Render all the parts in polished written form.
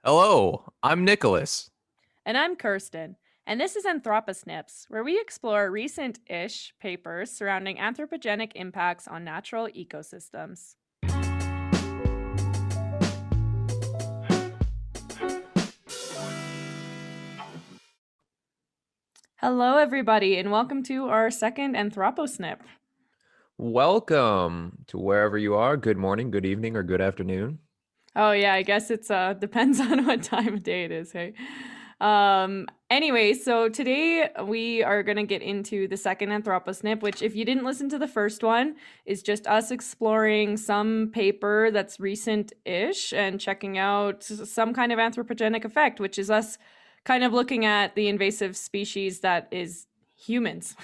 Hello, I'm Nicholas. And I'm Kirsten, and this is Anthropo Snips, where we explore recent ish papers surrounding anthropogenic impacts on natural ecosystems. Hello, everybody, and welcome to our second Anthropo Snip. Welcome to wherever you are. Good morning, good evening, or good afternoon. Oh, yeah, I guess it's depends on what time of day it is, hey? Anyway, so today we are going to get into the second Anthroposnip, which, if you didn't listen to the first one, is just us exploring some paper that's recent-ish and checking out some kind of anthropogenic effect, which is us kind of looking at the invasive species that is humans,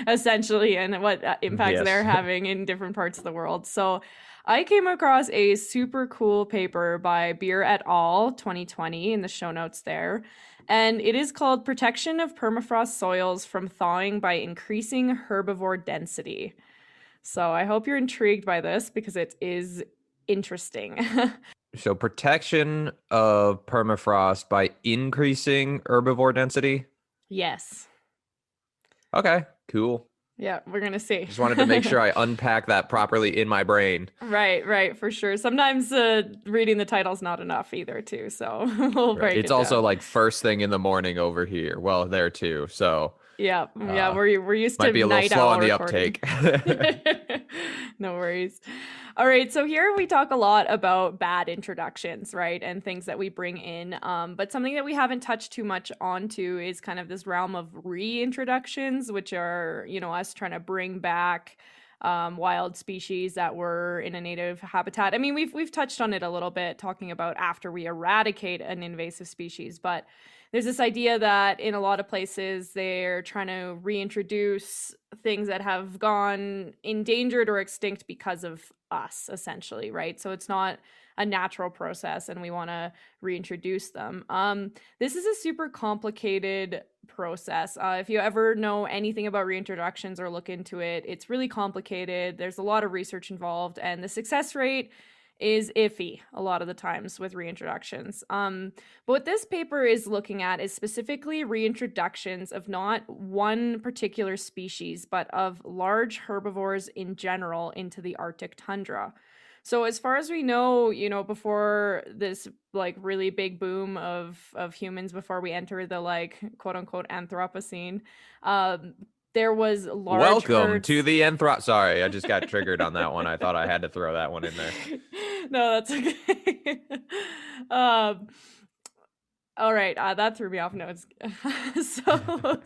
essentially, and what impacts they're Yes. having in different parts of the world. So I came across a super cool paper by Beer et al. 2020 in the show notes there. And it is called Protection of Permafrost Soils from Thawing by Increasing Herbivore Density. So I hope you're intrigued by this because it is interesting. So, protection of permafrost by increasing herbivore density. Yes. Okay, cool. Yeah, we're going to see. Just wanted to make sure I unpack that properly in my brain. Right, for sure. Sometimes reading the title's not enough either, too. So we'll Right. break It's it also down. like first thing in the morning over here. Well, there too. So, Yeah, uh, we're used to might be a little night slow owl on the recording. uptake. No worries. All right, so here we talk a lot about bad introductions, right? And things that we bring in. But something that we haven't touched too much onto is kind of this realm of reintroductions, which are, us trying to bring back wild species that were in a native habitat. I mean, we've touched on it a little bit, talking about after we eradicate an invasive species, but there's this idea that in a lot of places they're trying to reintroduce things that have gone endangered or extinct because of us, essentially, right? So it's not a natural process and we want to reintroduce them. This is a super complicated process. If you ever know anything about reintroductions or look into it, it's really complicated. There's a lot of research involved, and the success rate is iffy a lot of the times with reintroductions. But what this paper is looking at is specifically reintroductions of not one particular species, but of large herbivores in general into the Arctic tundra. So as far as we know, before this like really big boom of humans, before we enter the like quote unquote Anthropocene, um, there was large Welcome to herds. the Anthrop. Sorry, I just got triggered on that one. I thought I had to throw that one in there. No, that's okay. um, all right, that threw me off notes. so,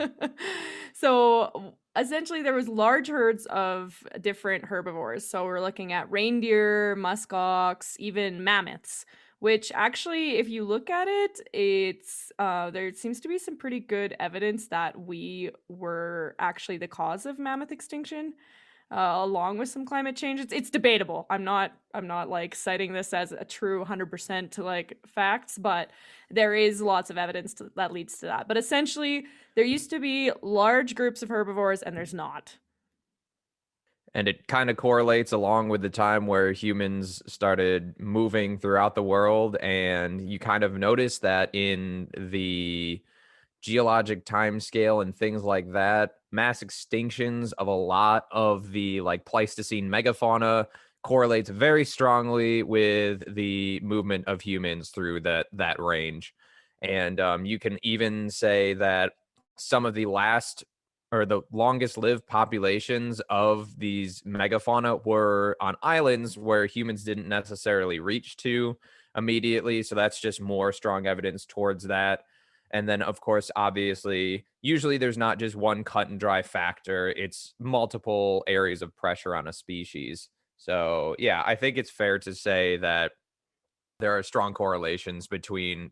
so essentially, there was large herds of different herbivores. So we're looking at reindeer, muskox, even mammoths. Which actually, if you look at it, it's there seems to be some pretty good evidence that we were actually the cause of mammoth extinction, along with some climate change. It's debatable. I'm not like citing this as a true 100% to like facts, but there is lots of evidence that leads to that. But essentially, there used to be large groups of herbivores, and there's not. And it kind of correlates along with the time where humans started moving throughout the world. And you kind of notice that in the geologic time scale and things like that, mass extinctions of a lot of the like Pleistocene megafauna correlates very strongly with the movement of humans through that range. And you can even say that some of the last or the longest lived populations of these megafauna were on islands where humans didn't necessarily reach to immediately. So that's just more strong evidence towards that. And then, of course, obviously, usually there's not just one cut and dry factor, it's multiple areas of pressure on a species. So, yeah, I think it's fair to say that there are strong correlations between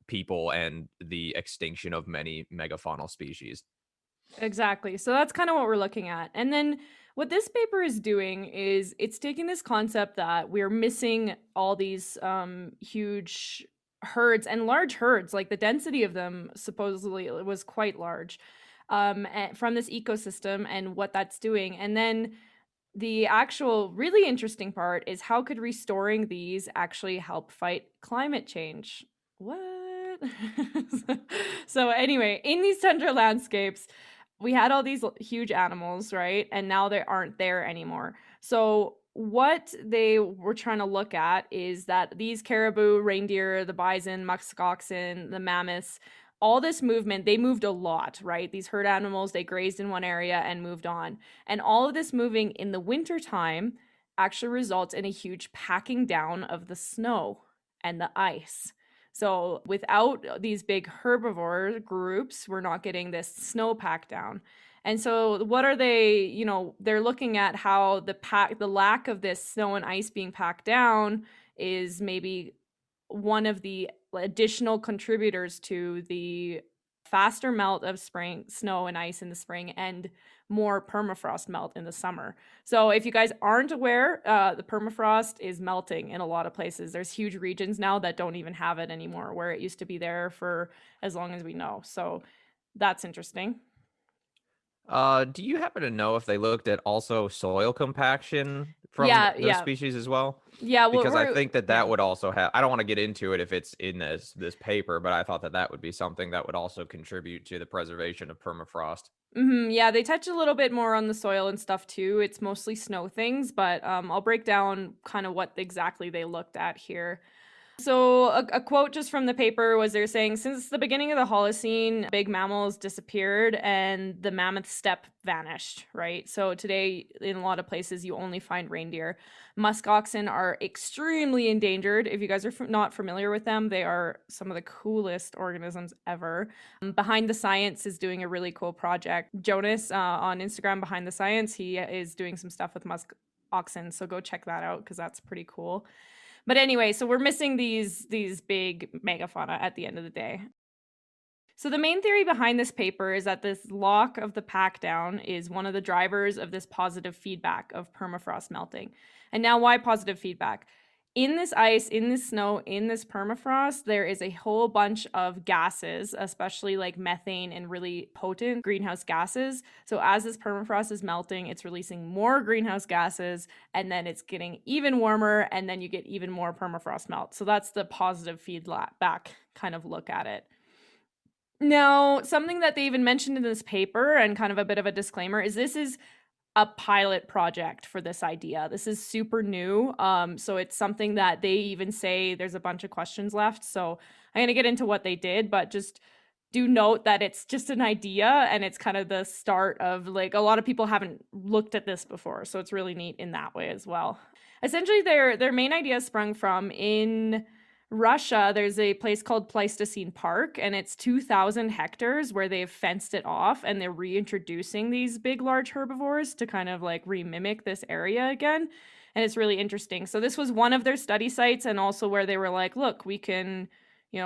people and the extinction of many megafaunal species. Exactly. So that's kind of what we're looking at. And then what this paper is doing is it's taking this concept that we're missing all these huge herds and large herds, like the density of them supposedly was quite large, from this ecosystem and what that's doing. And then the actual really interesting part is how could restoring these actually help fight climate change? What? So anyway, in these tundra landscapes, we had all these huge animals, right? And now they aren't there anymore. So what they were trying to look at is that these caribou, reindeer, the bison, musk oxen, the mammoths, all this movement, they moved a lot, right? These herd animals, they grazed in one area and moved on. And all of this moving in the wintertime actually results in a huge packing down of the snow and the ice. So without these big herbivore groups, we're not getting this snowpack down. And so what are they, they're looking at how the lack of this snow and ice being packed down is maybe one of the additional contributors to the faster melt of spring snow and ice in the spring and more permafrost melt in the summer. So if you guys aren't aware, the permafrost is melting in a lot of places. There's huge regions now that don't even have it anymore, where it used to be there for as long as we know. So that's interesting. Do you happen to know if they looked at also soil compaction from Yeah, those yeah. species as well? Yeah, well, Because I think that yeah. that would also have, I don't want to get into it if it's in this paper, but I thought that that would be something that would also contribute to the preservation of permafrost. Yeah, they touch a little bit more on the soil and stuff too. It's mostly snow things, but I'll break down kind of what exactly they looked at here. So a quote just from the paper was they're saying, since the beginning of the Holocene, big mammals disappeared and the mammoth steppe vanished, right? So today, in a lot of places, you only find reindeer. Musk oxen are extremely endangered. If you guys are not familiar with them, they are some of the coolest organisms ever. Behind the Science is doing a really cool project. Jonas on Instagram, Behind the Science, he is doing some stuff with musk oxen. So go check that out because that's pretty cool. But anyway, so we're missing these big megafauna at the end of the day. So the main theory behind this paper is that this lock of the pack down is one of the drivers of this positive feedback of permafrost melting. And now why positive feedback? In this ice, in this snow, in this permafrost, there is a whole bunch of gases, especially like methane and really potent greenhouse gases. So as this permafrost is melting, it's releasing more greenhouse gases, and then it's getting even warmer, and then you get even more permafrost melt. So that's the positive feedback kind of look at it. Now, something that they even mentioned in this paper, and kind of a bit of a disclaimer, is this is a pilot project for this idea. This is super new. So it's something that they even say there's a bunch of questions left. So I'm going to get into what they did, but just do note that it's just an idea and it's kind of the start of, like, a lot of people haven't looked at this before. So it's really neat in that way as well. Essentially, their main idea sprung from in Russia, there's a place called Pleistocene Park, and it's 2,000 hectares where they've fenced it off and they're reintroducing these big, large herbivores to kind of like remimic this area again. And it's really interesting. So this was one of their study sites, and also where they were like, look, we can,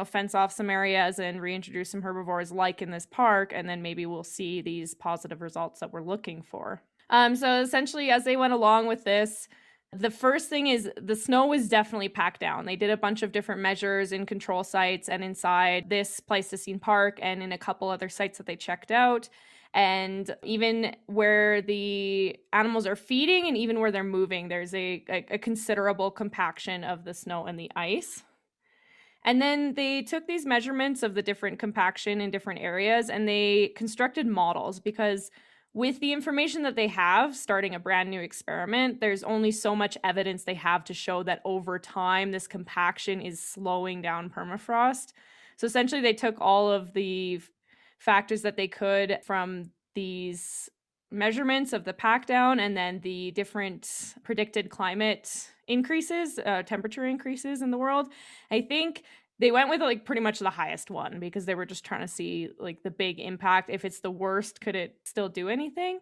fence off some areas and reintroduce some herbivores like in this park, and then maybe we'll see these positive results that we're looking for. So essentially, as they went along with this, the first thing is the snow was definitely packed down. They did a bunch of different measures in control sites and inside this Pleistocene Park and in a couple other sites that they checked out. And even where the animals are feeding and even where they're moving, there's a considerable compaction of the snow and the ice. And then they took these measurements of the different compaction in different areas and they constructed models, because with the information that they have starting a brand new experiment, there's only so much evidence they have to show that over time this compaction is slowing down permafrost. So essentially they took all of the factors that they could from these measurements of the pack down and then the different predicted climate increases, temperature increases in the world. I think they went with like pretty much the highest one because they were just trying to see like the big impact. If it's the worst, could it still do anything?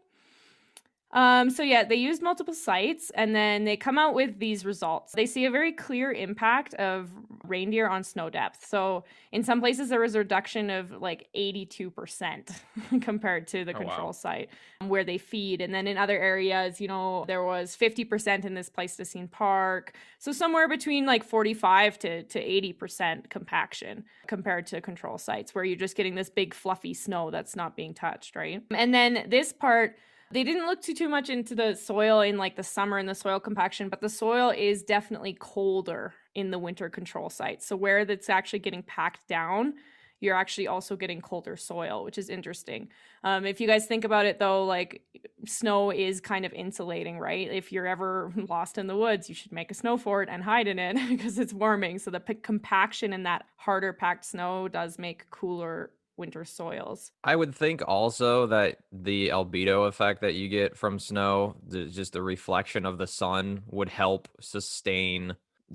So yeah, they used multiple sites and then they come out with these results. They see a very clear impact of reindeer on snow depth. So in some places there was a reduction of like 82% compared to the control site where they feed. And then in other areas, there was 50% in this Pleistocene Park. So somewhere between like 45 to 80% compaction compared to control sites where you're just getting this big fluffy snow that's not being touched, right? And then this part, they didn't look too much into the soil in like the summer and the soil compaction, but the soil is definitely colder in the winter control site. So where that's actually getting packed down, you're actually also getting colder soil, which is interesting. If you guys think about it though, like snow is kind of insulating, right? If you're ever lost in the woods, you should make a snow fort and hide in it because it's warming. So the compaction in that harder packed snow does make cooler winter soils. I would think also that the albedo effect that you get from snow, just the reflection of the sun, would help sustain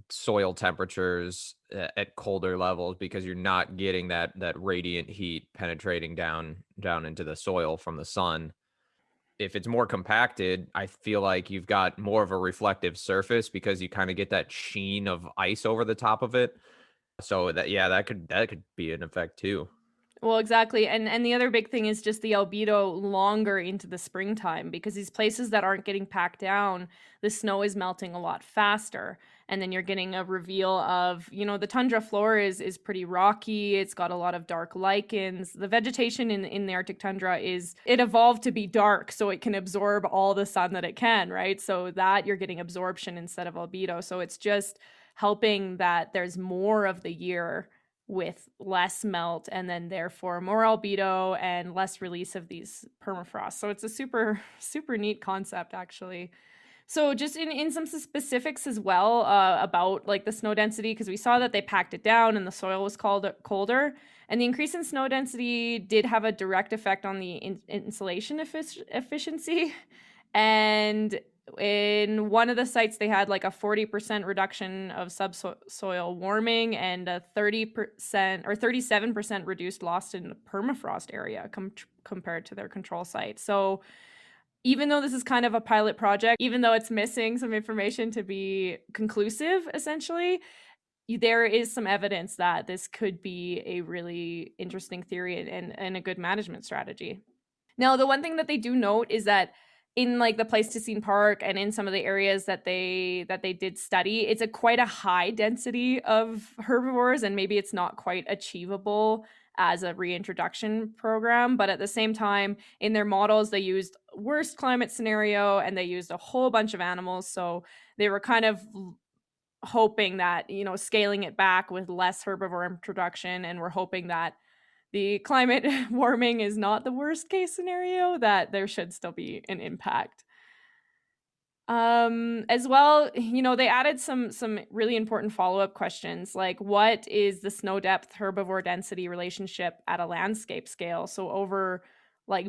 soil temperatures at colder levels because you're not getting that radiant heat penetrating down into the soil from the sun. If it's more compacted, I feel like you've got more of a reflective surface because you kind of get that sheen of ice over the top of it. So that, yeah, that could be an effect too. Well, exactly. And the other big thing is just the albedo longer into the springtime because these places that aren't getting packed down, the snow is melting a lot faster. And then you're getting a reveal of, the tundra floor is pretty rocky. It's got a lot of dark lichens. The vegetation in the Arctic tundra it evolved to be dark so it can absorb all the sun that it can, right? So that you're getting absorption instead of albedo. So it's just helping that there's more of the year with less melt and then therefore more albedo and less release of these permafrost. So it's a super, super neat concept actually. So just in some specifics as well about like the snow density, because we saw that they packed it down and the soil was colder. And the increase in snow density did have a direct effect on the insulation efficiency. And in one of the sites, they had like a 40% reduction of subsoil warming and a 30% or 37% reduced loss in the permafrost area compared to their control site. So even though this is kind of a pilot project, even though it's missing some information to be conclusive, essentially, there is some evidence that this could be a really interesting theory and a good management strategy. Now, the one thing that they do note is that in like the Pleistocene Park and in some of the areas that they did study, it's quite a high density of herbivores, and maybe it's not quite achievable as a reintroduction program. But at the same time, in their models, they used worst climate scenario and they used a whole bunch of animals. So they were kind of hoping that, scaling it back with less herbivore introduction, and we're hoping that the climate warming is not the worst case scenario, that there should still be an impact. As well, they added some really important follow-up questions, like what is the snow depth herbivore density relationship at a landscape scale? So over like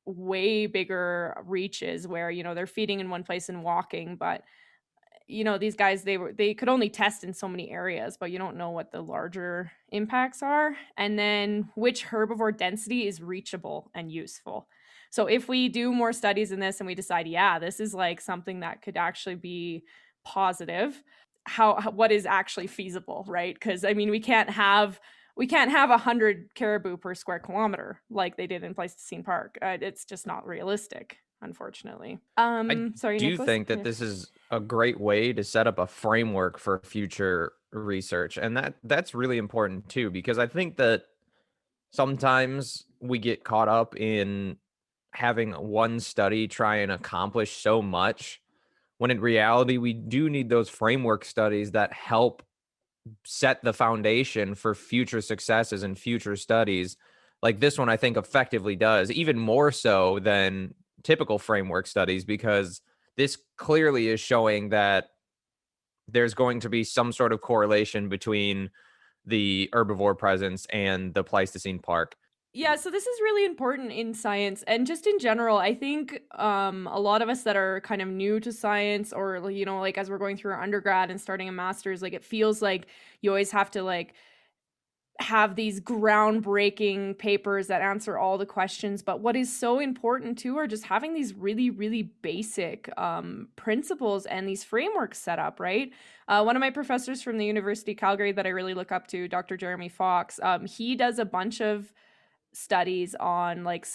way bigger reaches where, they're feeding in one place and walking, but these guys, they could only test in so many areas, but you don't know what the larger impacts are. And then which herbivore density is reachable and useful. So if we do more studies in this and we decide, yeah, this is like something that could actually be positive, what is actually feasible, right? Because I mean, we can't have 100 caribou per square kilometer like they did in Pleistocene Park. It's just not realistic, unfortunately. I Sorry, do Nicholas. think that this is a great way to set up a framework for future research, and that's really important too, because I think that sometimes we get caught up in having one study try and accomplish so much when in reality we do need those framework studies that help set the foundation for future successes and future studies. Like this one I think effectively does, even more so than typical framework studies, because this clearly is showing that there's going to be some sort of correlation between the herbivore presence and the Pleistocene Park. Yeah, so this is really important in science and just in general. I think a lot of us that are kind of new to science, or like as we're going through our undergrad and starting a master's, like it feels like you always have to like have these groundbreaking papers that answer all the questions. But what is so important too are just having these really, really basic principles and these frameworks set up, right? One of my professors from the University of Calgary that I really look up to, Dr. Jeremy Fox, he does a bunch of studies on like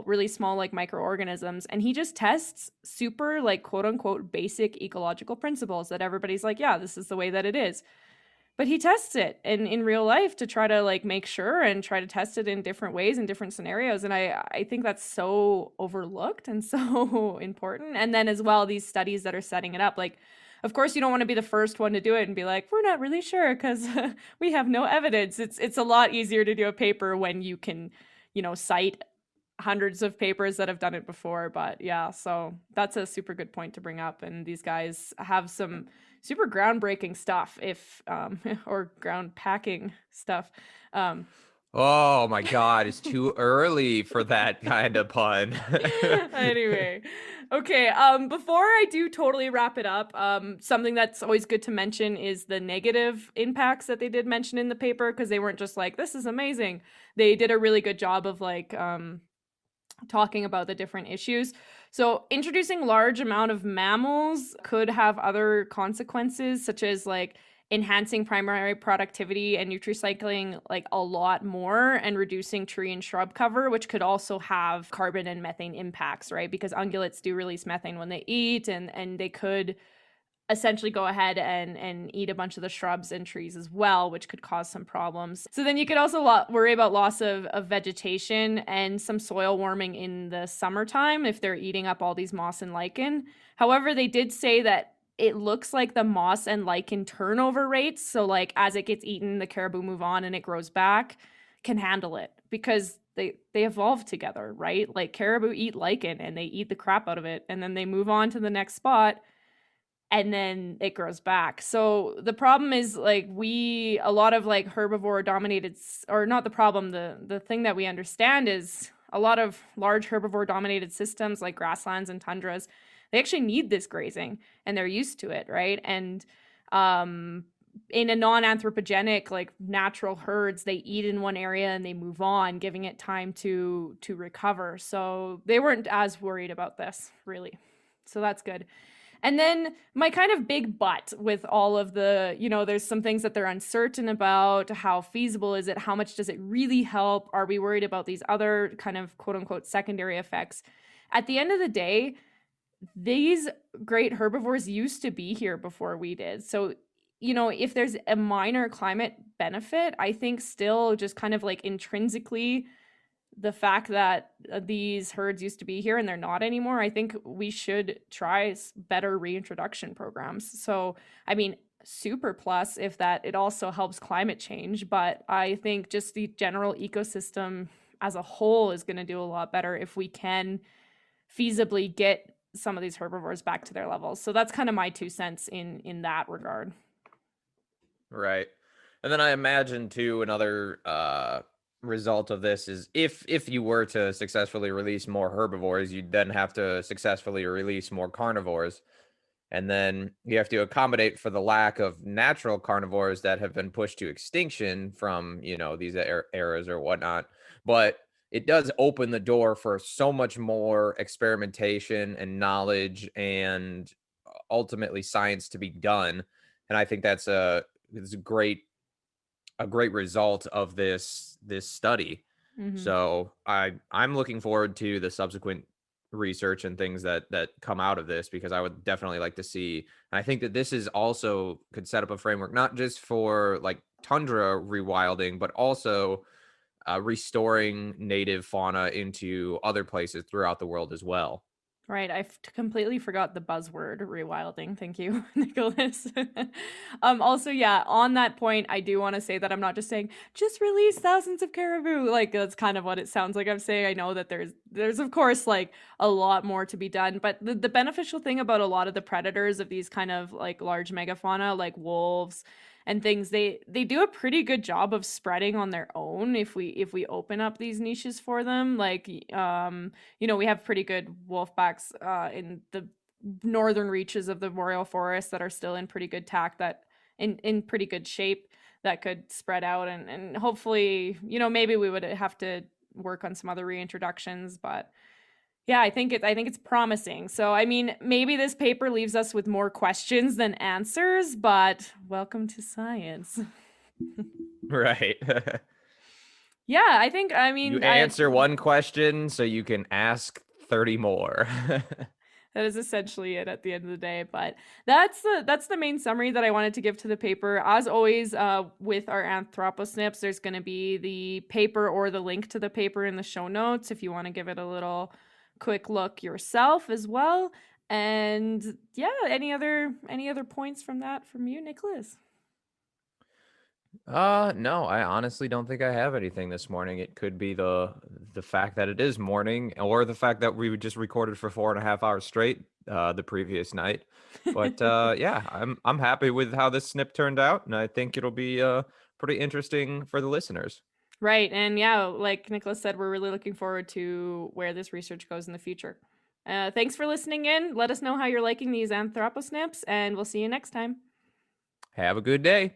really small like microorganisms, and he just tests super like quote unquote basic ecological principles that everybody's like, yeah, this is the way that it is. But he tests it in real life to try to like make sure and try to test it in different ways in different scenarios. And I think that's so overlooked and so important. And then as well, these studies that are setting it up, like of course, you don't want to be the first one to do it and be like, we're not really sure because we have no evidence. It's a lot easier to do a paper when you can, cite hundreds of papers that have done it before. But yeah, so that's a super good point to bring up. And these guys have some super groundbreaking stuff, if or ground packing stuff. Um, Oh my God, it's too early for that kind of pun. anyway, okay. Before I do totally wrap it up, something that's always good to mention is the negative impacts that they did mention in the paper, because they weren't just like, this is amazing. They did a really good job of like talking about the different issues. So introducing large amount of mammals could have other consequences, such as like enhancing primary productivity and nutricycling like a lot more, and reducing tree and shrub cover, which could also have carbon and methane impacts, right? Because ungulates do release methane when they eat, and they could essentially go ahead and eat a bunch of the shrubs and trees as well, which could cause some problems. So then you could also worry about loss of vegetation and some soil warming in the summertime if they're eating up all these moss and lichen. However, they did say that it looks like the moss and lichen turnover rates, so like as it gets eaten, the caribou move on and it grows back, can handle it, because they evolve together, right? Like caribou eat lichen and they eat the crap out of it, and then they move on to the next spot, and then it grows back. So the problem is like a lot of like herbivore dominated, or not the problem, the thing that we understand is a lot of large herbivore dominated systems like grasslands and tundras, they actually need this grazing and they're used to it, right? And in a non-anthropogenic like natural herds, they eat in one area and they move on, giving it time to recover. So they weren't as worried about this really. So that's good. And then my kind of big but with all of the, there's some things that they're uncertain about. How feasible is it? How much does it really help? Are we worried about these other kind of quote unquote secondary effects? At the end of the day, these great herbivores used to be here before we did. So, if there's a minor climate benefit, I think still just kind of like intrinsically the fact that these herds used to be here and they're not anymore, I think we should try better reintroduction programs. So, I mean, super plus if that it also helps climate change, but I think just the general ecosystem as a whole is going to do a lot better if we can feasibly get some of these herbivores back to their levels. So that's kind of my 2 cents in that regard. Right. And then I imagine too another result of this is if you were to successfully release more herbivores, you'd then have to successfully release more carnivores. And then you have to accommodate for the lack of natural carnivores that have been pushed to extinction from, these eras or whatnot. But it does open the door for so much more experimentation and knowledge and ultimately science to be done. And I think that's a great result of this study. Mm-hmm. So I'm looking forward to the subsequent research and things that come out of this, because I would definitely like to see. And I think that this is also could set up a framework not just for like tundra rewilding, but also restoring native fauna into other places throughout the world as well. Right, I've completely forgot the buzzword rewilding. Thank you, Nicholas. Also, yeah, on that point, I do want to say that I'm not just saying just release thousands of caribou. Like that's kind of what it sounds like I'm saying. I know that there's of course like a lot more to be done, but the beneficial thing about a lot of the predators of these kind of like large megafauna, like wolves and things, they do a pretty good job of spreading on their own if we open up these niches for them. Like we have pretty good wolfbacks in the northern reaches of the boreal forest that are still in pretty good tact, that in pretty good shape, that could spread out, and hopefully maybe we would have to work on some other reintroductions, but yeah, I think it's promising. So, I mean, maybe this paper leaves us with more questions than answers, but welcome to science. Right. Yeah, I You mean, answer one question so you can ask 30 more. that is essentially it at the end of the day. But that's the main summary that I wanted to give to the paper. As always, with our Anthropo Snips, there's going to be the paper or the link to the paper in the show notes if you want to give it a little quick look yourself as well. And yeah, any other points from that from you, Nicholas? No, I honestly don't think I have anything this morning. It could be the fact that it is morning, or the fact that we just recorded for 4.5 hours straight the previous night. But yeah, I'm happy with how this snip turned out, and I think it'll be pretty interesting for the listeners. Right. And yeah, like Nicholas said, we're really looking forward to where this research goes in the future. Thanks for listening in. Let us know how you're liking these Anthropo Snips, and we'll see you next time. Have a good day.